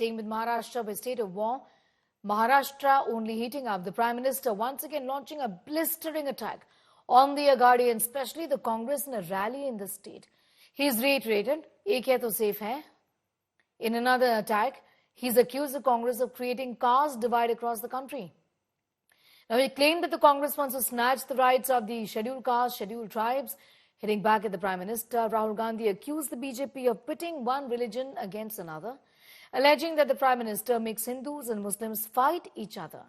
Staying with Maharashtra, by state of war, Maharashtra only heating up. The Prime Minister once again launching a blistering attack on the Agadi and especially the Congress in a rally in the state. He's reiterated, "Ek hai to safe hai." In another attack, he's accused the Congress of creating caste divide across the country. Now, he claimed that the Congress wants to snatch the rights of the scheduled castes, scheduled tribes. Hitting back at the Prime Minister, Rahul Gandhi accused the BJP of pitting one religion against another, alleging that the Prime Minister makes Hindus and Muslims fight each other.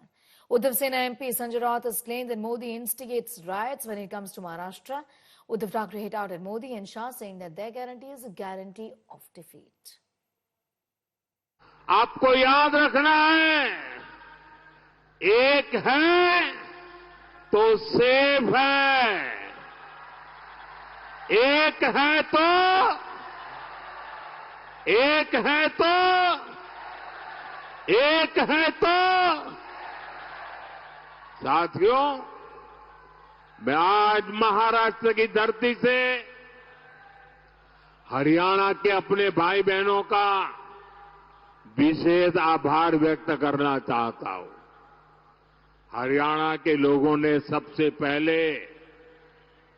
Uddhav Sena MP Sanjay Raut has claimed that Modi instigates riots when it comes to Maharashtra. Uddhav Thackeray hit out at Modi and Shah, saying that their guarantee is a guarantee of defeat. आपको याद रखना है, एक है तो safe है, एक है तो साथियों, मैं आज महाराष्ट्र की धरती से हरियाणा के अपने भाई बहनों का विशेष आभार व्यक्त करना चाहता हूं। हरियाणा के लोगों ने सबसे पहले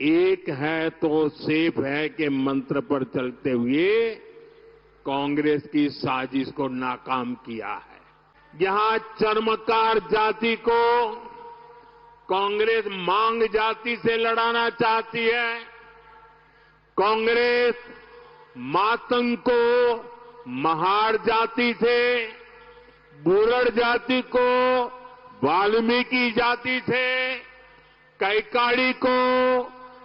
एक है तो सेफ है के मंत्र पर चलते हुए कांग्रेस की साजिश को नाकाम किया है। यहां चर्मकार जाति को कांग्रेस मांग जाति से लड़ाना चाहती है। कांग्रेस मातंग को महार जाति से, बुरड़ जाति को वाल्मीकि जाति से, कैकाड़ी को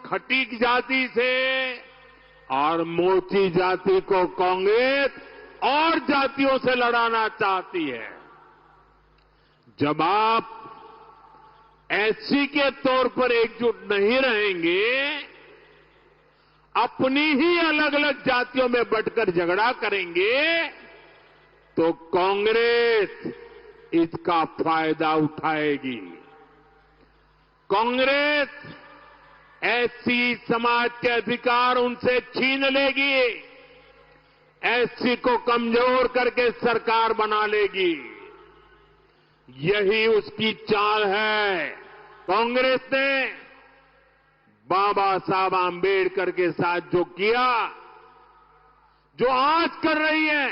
खटीक जाति से और मोची जाति को कांग्रेस और जातियों से लड़ाना चाहती है। जब आप एससी के तौर पर एकजुट नहीं रहेंगे, अपनी ही अलग अलग जातियों में बंटकर झगड़ा करेंगे, तो कांग्रेस इसका फायदा उठाएगी। कांग्रेस एससी समाज के अधिकार उनसे छीन लेगी, एससी को कमजोर करके सरकार बना लेगी। यही उसकी चाल है। कांग्रेस ने बाबा साहब आंबेडकर के साथ जो किया, जो आज कर रही है,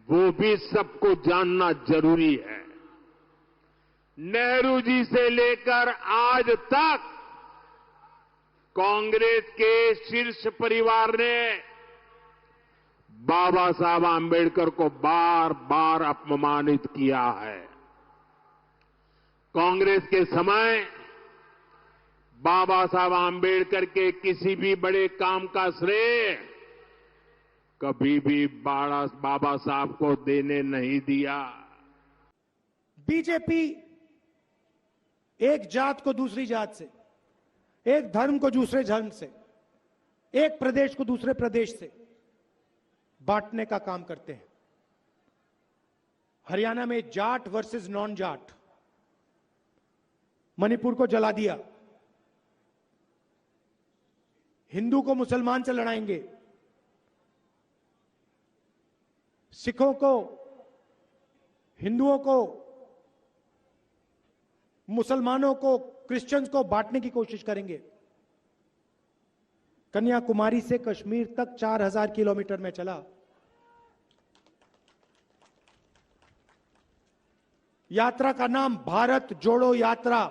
वो भी सबको जानना जरूरी है। नेहरू जी से लेकर आज तक कांग्रेस के शीर्ष परिवार ने बाबा साहब आंबेडकर को बार बार अपमानित किया है। कांग्रेस के समय बाबा साहब आंबेडकर के किसी भी बड़े काम का श्रेय कभी भी बाबा साहब को देने नहीं दिया। बीजेपी एक जात को दूसरी जात से, एक धर्म को दूसरे धर्म से, एक प्रदेश को दूसरे प्रदेश से बांटने का काम करते हैं। हरियाणा में जाट वर्सेस नॉन जाट, मणिपुर को जला दिया, हिंदू को मुसलमान से लड़ाएंगे, सिखों को, हिंदुओं को, मुसलमानों को, क्रिश्चियंस को बांटने की कोशिश करेंगे। कन्याकुमारी से कश्मीर तक 4000 किलोमीटर में चला। यात्रा का नाम भारत जोड़ो यात्रा।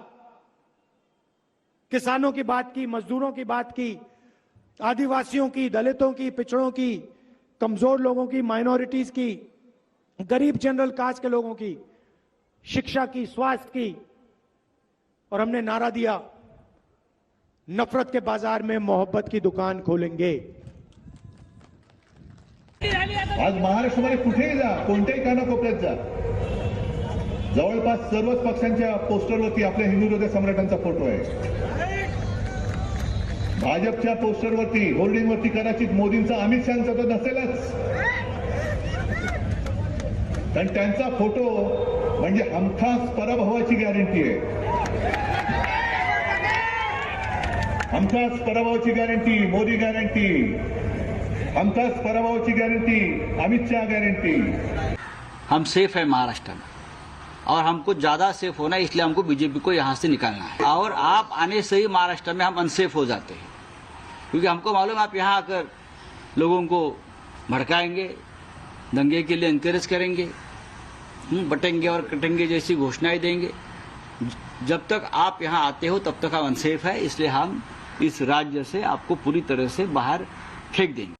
किसानों की बात की, मजदूरों की बात की, आदिवासियों की, दलितों की, पिछड़ों की, कमजोर लोगों की, माइनॉरिटीज की, गरीब जनरल कास्ट के लोगों की, शिक्षा की, स्वास्थ्य की, और हमने नारा दिया, नफरत के बाजार में मोहब्बत की दुकान खोलेंगे। आज महाराष्ट्रामध्ये कुठेही जा, कोणत्याही कानाकोपऱ्यात जा, जवळपास सर्वच पक्षांच्या पोस्टरवरती आपल्या हिंदू हृदय सम्राटांचा फोटो आहे। भाजपच्या पोस्टरवरती, होर्डिंगवरती कदाचित मोदींचा, अमित शहांचा तर नसेलच, कारण त्यांचा फोटो म्हणजे हमखास पराभवाची गॅरंटी आहे। हमखास पराभवाची गॅरंटी मोदी गॅरंटी, हमखास पराभवाची गॅरंटी अमित शहा गॅरंटी। हम सेफ है महाराष्ट्र में, और हमको ज्यादा सेफ होना है, इसलिए हमको बीजेपी को यहाँ से निकालना है। और आप आने से ही महाराष्ट्र में हम अनसेफ हो जाते हैं, क्योंकि हमको मालूम है आप यहाँ आकर लोगों को भड़काएंगे, दंगे के लिए एनकरेज करेंगे, बटेंगे और कटेंगे जैसी घोषणाएं देंगे। जब तक आप यहाँ आते हो तब तक आप अनसेफ है, इसलिए हम इस राज्य से आपको पूरी तरह से बाहर फेंक देंगे।